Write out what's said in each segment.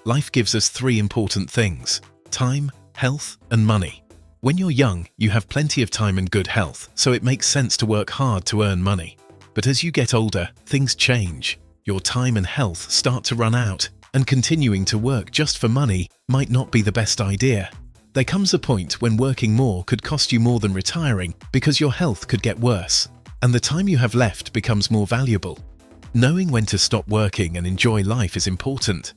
Life gives us three important things: time, health, and money. When you're young, you have plenty of time and good health, so it makes sense to work hard to earn money. But as you get older, things change. Your time and health start to run out, and continuing to work just for money might not be the best idea. There comes a point when working more could cost you more than retiring because your health could get worse, and the time you have left becomes more valuable. Knowing when to stop working and enjoy life is important.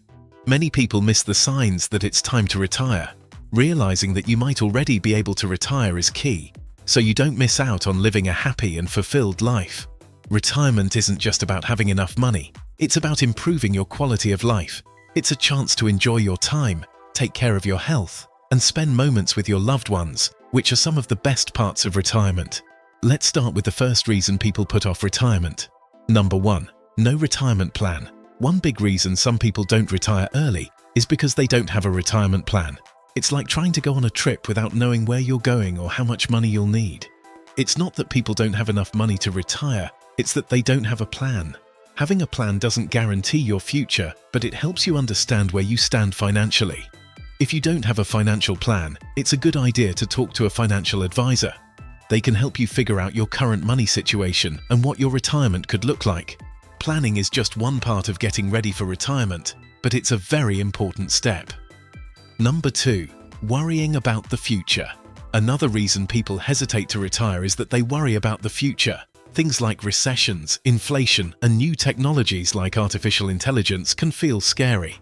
Many people miss the signs that it's time to retire. Realizing that you might already be able to retire is key, so you don't miss out on living a happy and fulfilled life. Retirement isn't just about having enough money, it's about improving your quality of life. It's a chance to enjoy your time, take care of your health, and spend moments with your loved ones, which are some of the best parts of retirement. Let's start with the first reason people put off retirement. Number 1. No retirement plan. One big reason some people don't retire early is because they don't have a retirement plan. It's like trying to go on a trip without knowing where you're going or how much money you'll need. It's not that people don't have enough money to retire, it's that they don't have a plan. Having a plan doesn't guarantee your future, but it helps you understand where you stand financially. If you don't have a financial plan, it's a good idea to talk to a financial advisor. They can help you figure out your current money situation and what your retirement could look like. Planning is just one part of getting ready for retirement, but it's a very important step. Number 2. Worrying about the future. Another reason people hesitate to retire is that they worry about the future. Things like recessions, inflation, and new technologies like artificial intelligence can feel scary.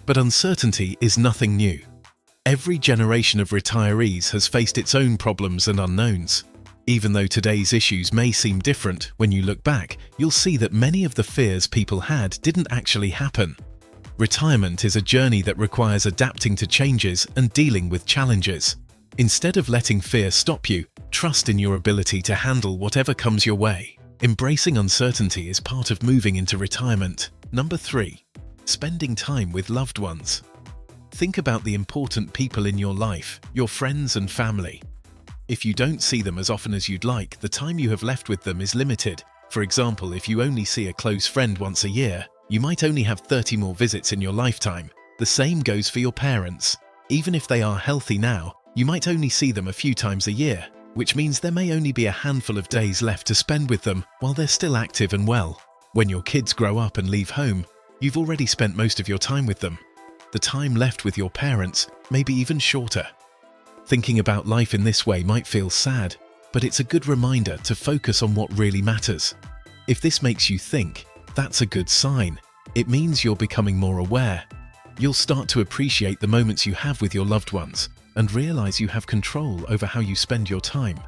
But uncertainty is nothing new. Every generation of retirees has faced its own problems and unknowns. Even though today's issues may seem different, when you look back, you'll see that many of the fears people had didn't actually happen. Retirement is a journey that requires adapting to changes and dealing with challenges. Instead of letting fear stop you, trust in your ability to handle whatever comes your way. Embracing uncertainty is part of moving into retirement. Number 3. Spending time with loved ones. Think about the important people in your life, your friends and family. If you don't see them as often as you'd like, the time you have left with them is limited. For example, if you only see a close friend once a year, you might only have 30 more visits in your lifetime. The same goes for your parents. Even if they are healthy now, you might only see them a few times a year, which means there may only be a handful of days left to spend with them while they're still active and well. When your kids grow up and leave home, you've already spent most of your time with them. The time left with your parents may be even shorter. Thinking about life in this way might feel sad, but it's a good reminder to focus on what really matters. If this makes you think, that's a good sign. It means you're becoming more aware. You'll start to appreciate the moments you have with your loved ones and realize you have control over how you spend your time.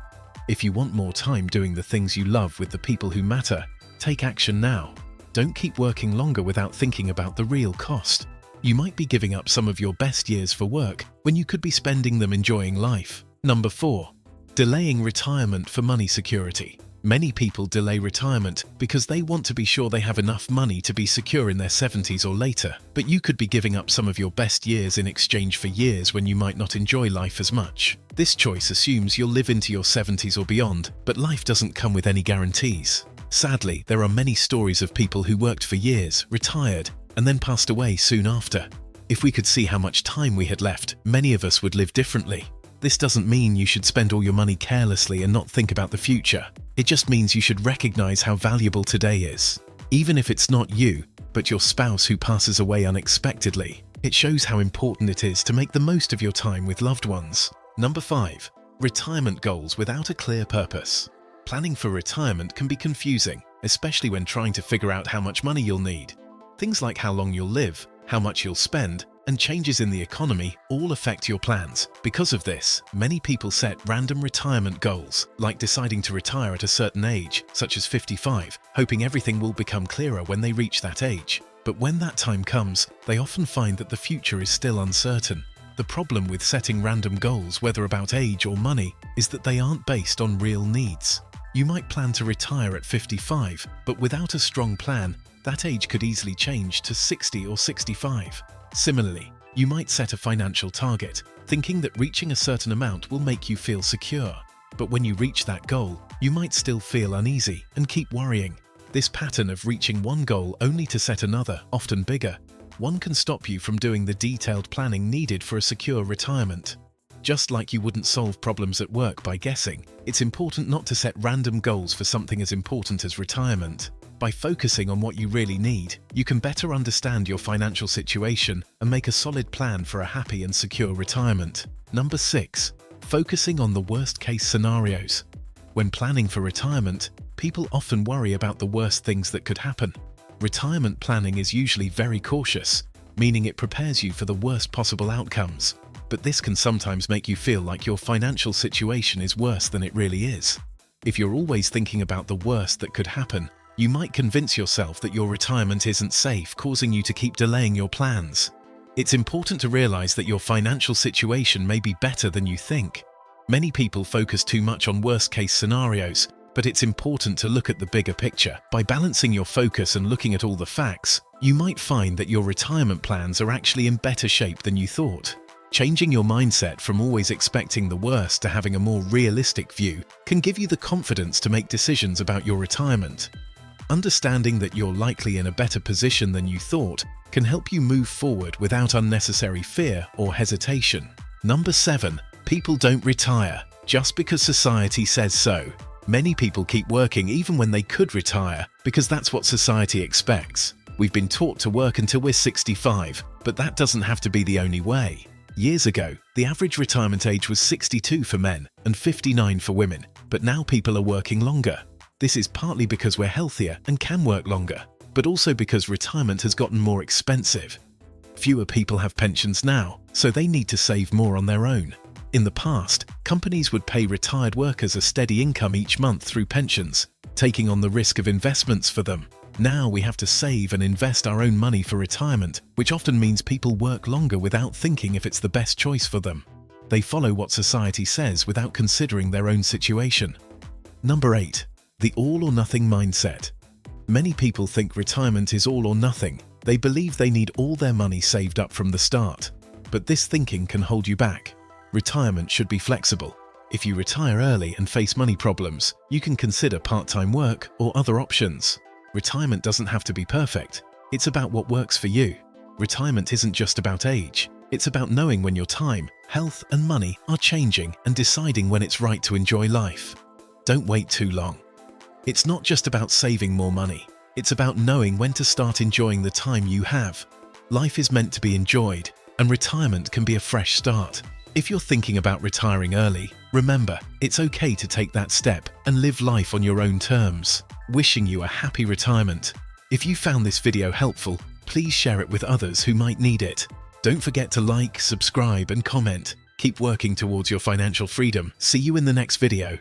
If you want more time doing the things you love with the people who matter, take action now. Don't keep working longer without thinking about the real cost. You might be giving up some of your best years for work when you could be spending them enjoying life. Number 4. Delaying retirement for money security. Many people delay retirement because they want to be sure they have enough money to be secure in their 70s or later, but you could be giving up some of your best years in exchange for years when you might not enjoy life as much. This choice assumes you'll live into your 70s or beyond, but life doesn't come with any guarantees. Sadly, there are many stories of people who worked for years, retired, and then passed away soon after. If we could see how much time we had left, many of us would live differently. This doesn't mean you should spend all your money carelessly and not think about the future. It just means you should recognize how valuable today is. Even if it's not you, but your spouse who passes away unexpectedly, it shows how important it is to make the most of your time with loved ones. Number 5. Retirement goals without a clear purpose. Planning for retirement can be confusing, especially when trying to figure out how much money you'll need. Things like how long you'll live, how much you'll spend, and changes in the economy all affect your plans. Because of this, many people set random retirement goals, like deciding to retire at a certain age, such as 55, hoping everything will become clearer when they reach that age. But when that time comes, they often find that the future is still uncertain. The problem with setting random goals, whether about age or money, is that they aren't based on real needs. You might plan to retire at 55, but without a strong plan, that age could easily change to 60 or 65. Similarly, you might set a financial target, thinking that reaching a certain amount will make you feel secure. But when you reach that goal, you might still feel uneasy and keep worrying. This pattern of reaching one goal only to set another, often bigger, One can stop you from doing the detailed planning needed for a secure retirement. Just like you wouldn't solve problems at work by guessing, it's important not to set random goals for something as important as retirement. By focusing on what you really need, you can better understand your financial situation and make a solid plan for a happy and secure retirement. Number 6. Focusing on the worst-case scenarios. When planning for retirement, people often worry about the worst things that could happen. Retirement planning is usually very cautious, meaning it prepares you for the worst possible outcomes. But this can sometimes make you feel like your financial situation is worse than it really is. If you're always thinking about the worst that could happen, you might convince yourself that your retirement isn't safe, causing you to keep delaying your plans. It's important to realize that your financial situation may be better than you think. Many people focus too much on worst-case scenarios, but it's important to look at the bigger picture. By balancing your focus and looking at all the facts, you might find that your retirement plans are actually in better shape than you thought. Changing your mindset from always expecting the worst to having a more realistic view can give you the confidence to make decisions about your retirement. Understanding that you're likely in a better position than you thought can help you move forward without unnecessary fear or hesitation. Number 7. People don't retire just because society says so. Many people keep working even when they could retire because that's what society expects. We've been taught to work until we're 65, but that doesn't have to be the only way. Years ago, the average retirement age was 62 for men and 59 for women, but now people are working longer. This is partly because we're healthier and can work longer, but also because retirement has gotten more expensive. Fewer people have pensions now, so they need to save more on their own. In the past, companies would pay retired workers a steady income each month through pensions, taking on the risk of investments for them. Now we have to save and invest our own money for retirement, which often means people work longer without thinking if it's the best choice for them. They follow what society says without considering their own situation. Number 8. The all-or-nothing mindset. Many people think retirement is all or nothing. They believe they need all their money saved up from the start. But this thinking can hold you back. Retirement should be flexible. If you retire early and face money problems, you can consider part-time work or other options. Retirement doesn't have to be perfect. It's about what works for you. Retirement isn't just about age. It's about knowing when your time, health, and money are changing and deciding when it's right to enjoy life. Don't wait too long. It's not just about saving more money. It's about knowing when to start enjoying the time you have. Life is meant to be enjoyed, and retirement can be a fresh start. If you're thinking about retiring early, remember, it's okay to take that step and live life on your own terms. Wishing you a happy retirement. If you found this video helpful, please share it with others who might need it. Don't forget to like, subscribe, and comment. Keep working towards your financial freedom. See you in the next video.